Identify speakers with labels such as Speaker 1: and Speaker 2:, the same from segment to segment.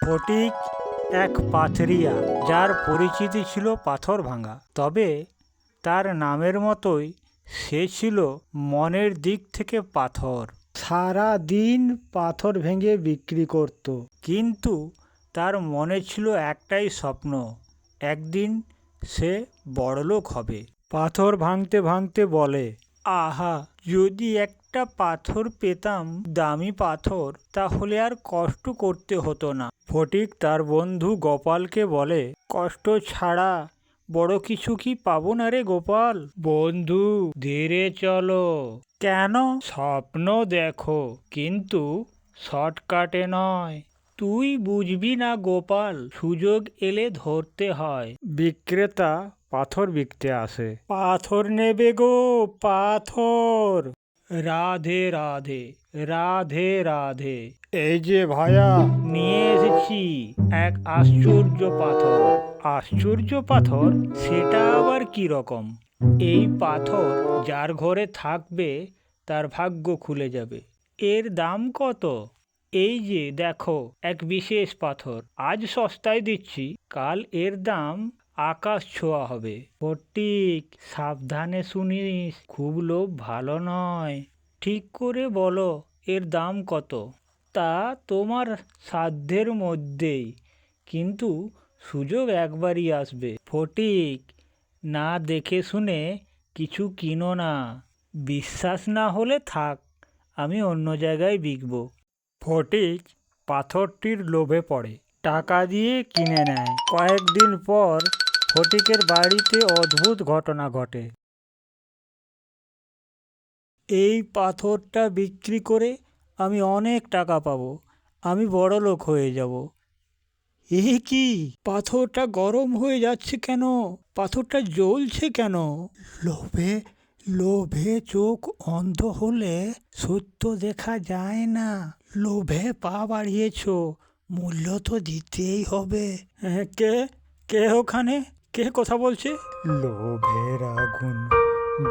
Speaker 1: ফটিক এক পাথরিয়া, যার পরিচিতি ছিল পাথর ভাঙা। তবে তার নামের মতোই সে ছিল মনের দিক থেকে পাথর। সারা দিন পাথর ভেঙে বিক্রি করত, কিন্তু তার মনে ছিল একটাই স্বপ্ন, একদিন সে বড়লোক হবে। পাথর ভাঙতে ভাঙতে বলে, আহা, যদি একটা পাথর পেতাম, দামি পাথর, তাহলে আর কষ্ট করতে হতো না। ফটিক তার বন্ধু গোপালকে বলে, কষ্ট ছাড়া বড় কিছু কি পাবো না রে গোপাল? বন্ধু, ধীরে চলো। কেন? স্বপ্ন দেখো, কিন্তু শর্টকাটে নয়। তুই বুঝবি না গোপাল, সুযোগ এলে ধরতে হয়। বিক্রেতা পাথর বিকতে আসে। পাথর নেবে গো, পাথর। রাধে রাধে, রাধে রাধে। এই যে ভায়া, নিয়ে এসেছি এক আশ্চর্য পাথর। আশ্চর্য পাথর? সেটা আবার কি রকম? এই পাথর যার ঘরে থাকবে তার ভাগ্য খুলে যাবে। এর দাম কত? এই যে দেখো, এক বিশেষ পাথর। আজ সস্তায় দিচ্ছি, কাল এর দাম আকাশ ছোঁয়া হবে। ফটিক, সাবধানে শুনিস, খুব লোভ ভালো নয়। ঠিক করে বলো, এর দাম কত? তা তোমার সাধ্যের মধ্যেই, কিন্তু সুযোগ একবারই আসবে। ফটিক, না দেখে শুনে কিছু কিনো না। বিশ্বাস না হলে থাক, আমি অন্য জায়গায় বিকব। ফটিক পাথরটির লোভে পড়ে, টাকা দিয়ে কিনে নেয়। কয়েকদিন পর ফটিকের বাড়িতে অদ্ভুত ঘটনা ঘটে। এই পাথরটা বিক্রি করে আমি অনেক টাকা পাবো, আমি বড়লোক হয়ে যাব। এ কি, পাথরটা গরম হয়ে যাচ্ছে কেন? পাথরটা জ্বলছে কেন? লোভে লোভে চোখ অন্ধ হলে সত্য দেখা যায় না। লোভে পা বাড়িয়েছ, মূল্য তো দিতেই হবে। কে কে ওখানে? কে কথা বলছে? লোভের আগুন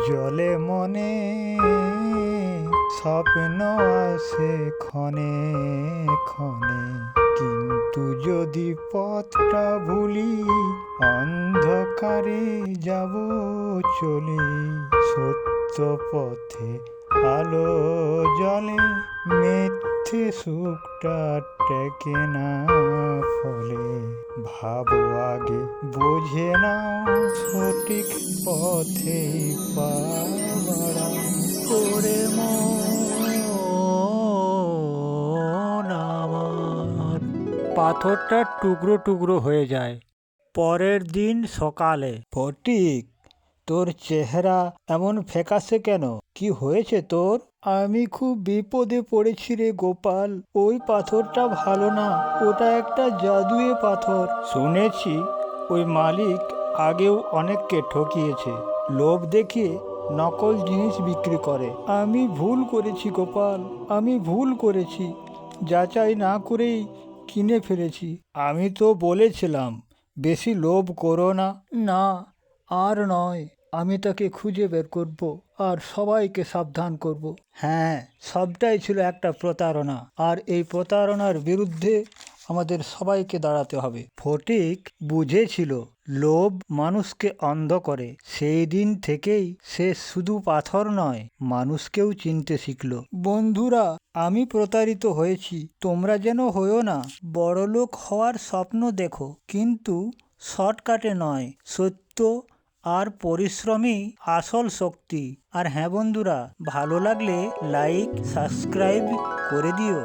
Speaker 1: জ্বলে মনে, স্বপ্ন আসে ক্ষণে ক্ষণে, কিন্তু যদি পথটা ভুলি, অন্ধকারে যাব চলে। সত্য পথে আলো জ্বলে, মিথ্যে সুখটা টেকে না ফলে। ভাবো আগে, বুঝে নাও, সঠিক পথে পা বাড়াও। ওরে মন আমার। পাথরটা টুকরো টুকরো হয়ে যায়। পরের দিন সকালে। ফটিক, তোর চেহারা এমন ফ্যাকাশে কেন? কি হয়েছে তোর? আমি খুব বিপদে পড়েছি রে গোপাল। ওই পাথরটা ভালো না, ওটা একটা জাদুয়ে পাথর। শুনেছি ওই মালিক আগেও অনেককে ঠকিয়েছে, লোভ দেখিয়ে নকল জিনিস বিক্রি করে। আমি ভুল করেছি গোপাল, আমি ভুল করেছি, যাচাই না করেই কিনে ফেলেছি। আমি তো বলেছিলাম বেশি লোভ করো না। না, আর নয়। আমি তাকে খুঁজে বের করব আর সবাইকে সাবধান করব। হ্যাঁ, সবটাই ছিল একটা প্রতারণা, আর এই প্রতারণার বিরুদ্ধে আমাদের সবাইকে দাঁড়াতে হবে। ফটিক বুঝেছিল লোভ মানুষকে অন্ধ করে। সেই দিন থেকেই সে শুধু পাথর নয়, মানুষকেও চিনতে শিখল। বন্ধুরা, আমি প্রতারিত হয়েছি, তোমরা যেন হয়েও না। বড়লোক হওয়ার স্বপ্ন দেখো, কিন্তু শর্টকাটে নয়। সত্য আর পরিশ্রমই আসল শক্তি। আর হ্যাঁ বন্ধুরা, ভালো লাগলে লাইক সাবস্ক্রাইব করে দিও।